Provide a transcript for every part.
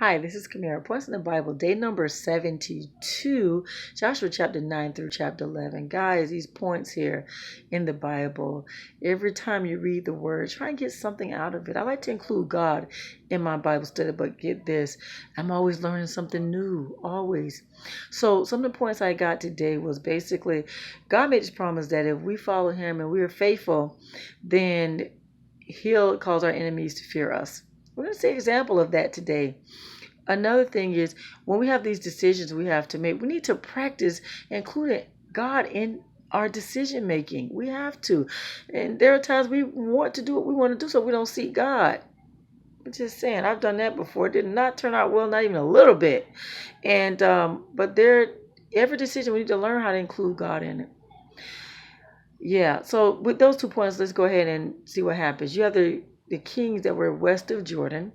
Hi, this is Kamera. Points in the Bible, day number 72, Joshua chapter 9 through chapter 11. Guys, these points here in the Bible, every time you read the word, try and get something out of it. I like to include God in my Bible study, but get this, I'm always learning something new, always. So some of the points I got today was basically, God made this promise that if we follow him and we are faithful, then he'll cause our enemies to fear us. We're going to see an example of that today. Another thing is when we have these decisions we have to make, we need to practice including God in our decision making. We have to. And there are times we want to do what we want to do so we don't seek God. I'm just saying, I've done that before. It did not turn out well, not even a little bit. And but every decision we need to learn how to include God in it. Yeah. So with those 2 points, let's go ahead and see what happens. You have the kings that were west of Jordan.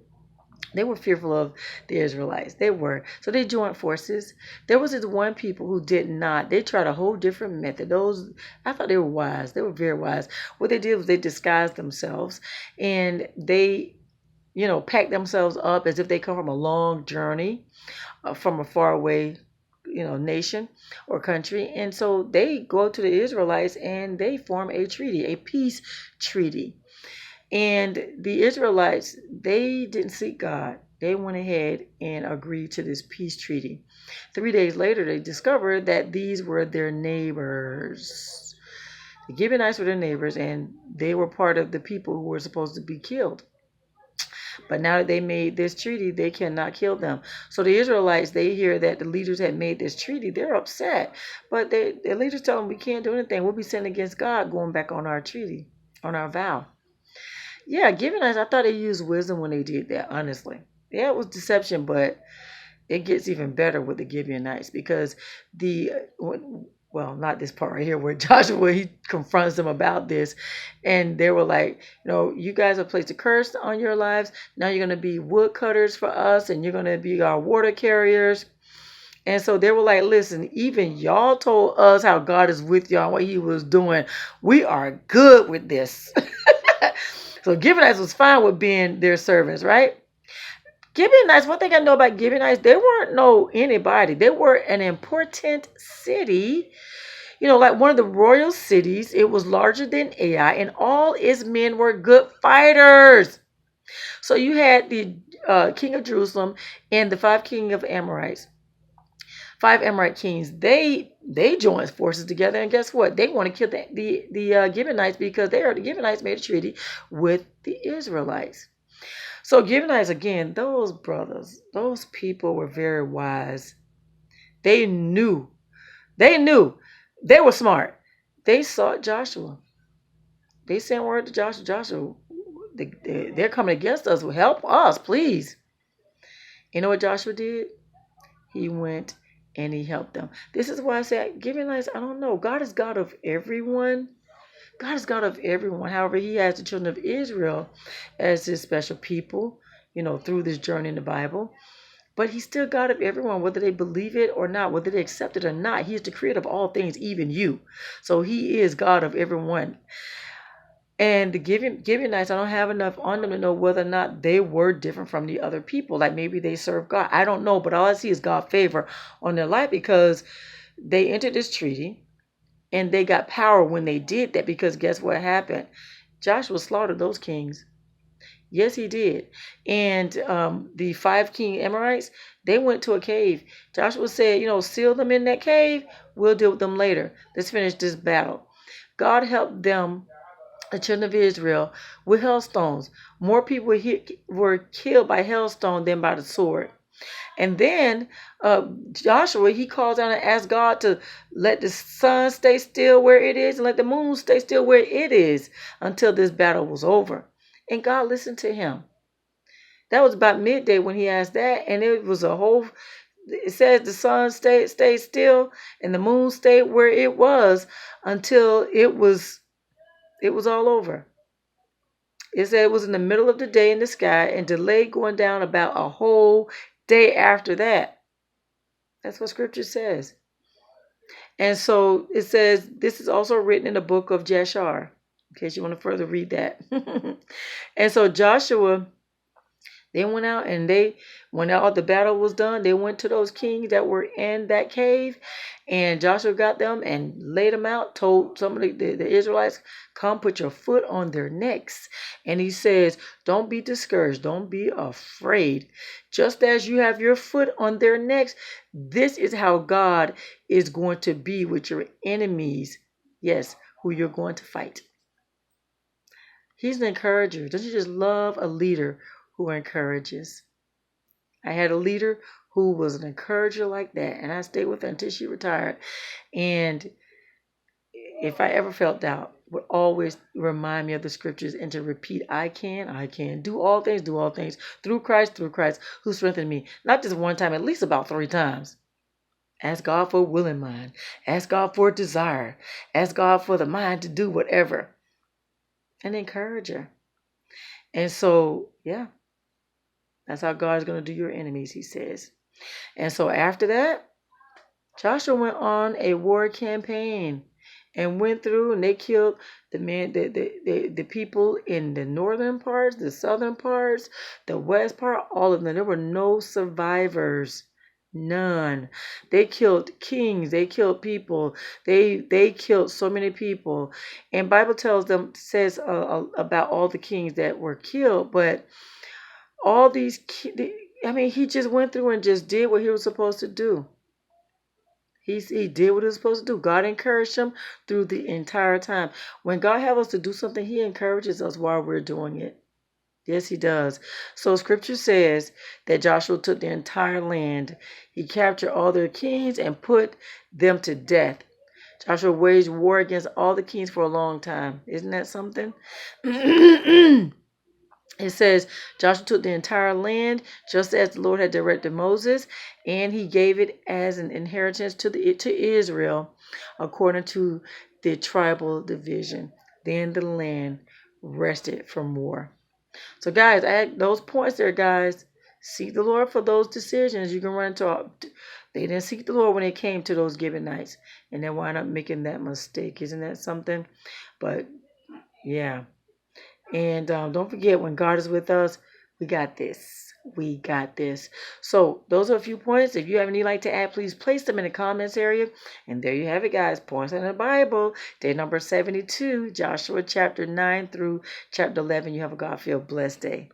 They were fearful of the Israelites. They were. So they joined forces. There was this one people who did not. They tried a whole different method. I thought they were wise. They were very wise. What they did was they disguised themselves and they, packed themselves up as if they come from a long journey from a far away, nation or country. And so they go to the Israelites and they form a treaty, a peace treaty. And the Israelites, they didn't seek God. They went ahead and agreed to this peace treaty. 3 days later, they discovered that these were their neighbors. The Gibeonites were their neighbors, and they were part of the people who were supposed to be killed. But now that they made this treaty, they cannot kill them. So the Israelites, they hear that the leaders had made this treaty. They're upset. But the leaders tell them, we can't do anything. We'll be sinning against God going back on our treaty, on our vow. Yeah, Gibeonites, I thought they used wisdom when they did that, honestly. Yeah, it was deception, but it gets even better with the Gibeonites because not this part right here where Joshua, he confronts them about this. And they were like, you guys have placed a curse on your lives. Now you're going to be woodcutters for us and you're going to be our water carriers. And so they were like, listen, even y'all told us how God is with y'all and what he was doing. We are good with this. So Gibeonites was fine with being their servants, right? Gibeonites, one thing I know about Gibeonites, they weren't anybody. They were an important city, like one of the royal cities. It was larger than Ai, and all its men were good fighters. So you had the king of Jerusalem and the 5 king of Amorites. 5 Amorite kings, they joined forces together, and guess what? They want to kill the Gibeonites because the Gibeonites made a treaty with the Israelites. So Gibeonites, again, those brothers, those people were very wise. They knew, they were smart. They sought Joshua. They sent word to Joshua. Joshua, they're coming against us. Help us, please. You know what Joshua did? He went and he helped them. This is why I say, Gibeonites, I don't know. God is God of everyone. God is God of everyone. However, he has the children of Israel as his special people, through this journey in the Bible. But he's still God of everyone, whether they believe it or not, whether they accept it or not. He is the creator of all things, even you. So he is God of everyone. And the Gibeonites, I don't have enough on them to know whether or not they were different from the other people. Like maybe they serve God. I don't know, but all I see is God's favor on their life because they entered this treaty and they got power when they did that because guess what happened? Joshua slaughtered those kings. Yes, he did. And the 5 king Amorites, they went to a cave. Joshua said, seal them in that cave. We'll deal with them later. Let's finish this battle. God helped them, the children of Israel, with hailstones. More people were killed by hailstone than by the sword. And then Joshua, he calls out and asks God to let the sun stay still where it is and let the moon stay still where it is until this battle was over. And God listened to him. That was about midday when he asked that. And it was it says the sun stayed still and the moon stayed where it was until it was all over. It said it was in the middle of the day in the sky and delayed going down about a whole day after that. That's what scripture says. And so it says this is also written in the book of Jashar, in case you want to further read that. And so Joshua They went out and when all the battle was done, they went to those kings that were in that cave, and Joshua got them and laid them out, told some of the Israelites, come put your foot on their necks. And he says, don't be discouraged. Don't be afraid. Just as you have your foot on their necks, this is how God is going to be with your enemies. Yes, who you're going to fight. He's an encourager. Don't you just love a leader who encourages? I had a leader who was an encourager like that, and I stayed with her until she retired. And if I ever felt doubt, would always remind me of the scriptures and to repeat, I can do all things through Christ who strengthened me. Not just one time, at least about 3 times. Ask God for a willing mind. Ask God for a desire. Ask God for the mind to do whatever. An encourager. And so, yeah, that's how God is going to do your enemies, he says. And so after that, Joshua went on a war campaign and went through, and they killed the people in the northern parts, the southern parts, the west part, all of them. There were no survivors. None. They killed kings. They killed people. They killed so many people. And Bible says about all the kings that were killed, but all these, he just went through and just did what he was supposed to do. He did what he was supposed to do. God encouraged him through the entire time. When God has us to do something, he encourages us while we're doing it. Yes, he does. So scripture says that Joshua took the entire land. He captured all their kings and put them to death. Joshua waged war against all the kings for a long time. Isn't that something? It says Joshua took the entire land just as the Lord had directed Moses, and he gave it as an inheritance to Israel according to the tribal division. Then the land rested from war. So guys, I had those points there, guys. Seek the Lord for those decisions. You can run into. They didn't seek the Lord when it came to those Gibeonites, and they wound up making that mistake. Isn't that something? But yeah. And don't forget, when God is with us, we got this. We got this. So those are a few points. If you have any like to add, please place them in the comments area. And there you have it, guys. Points in the Bible. Day number 72, Joshua chapter 9 through chapter 11. You have a God-filled blessed day.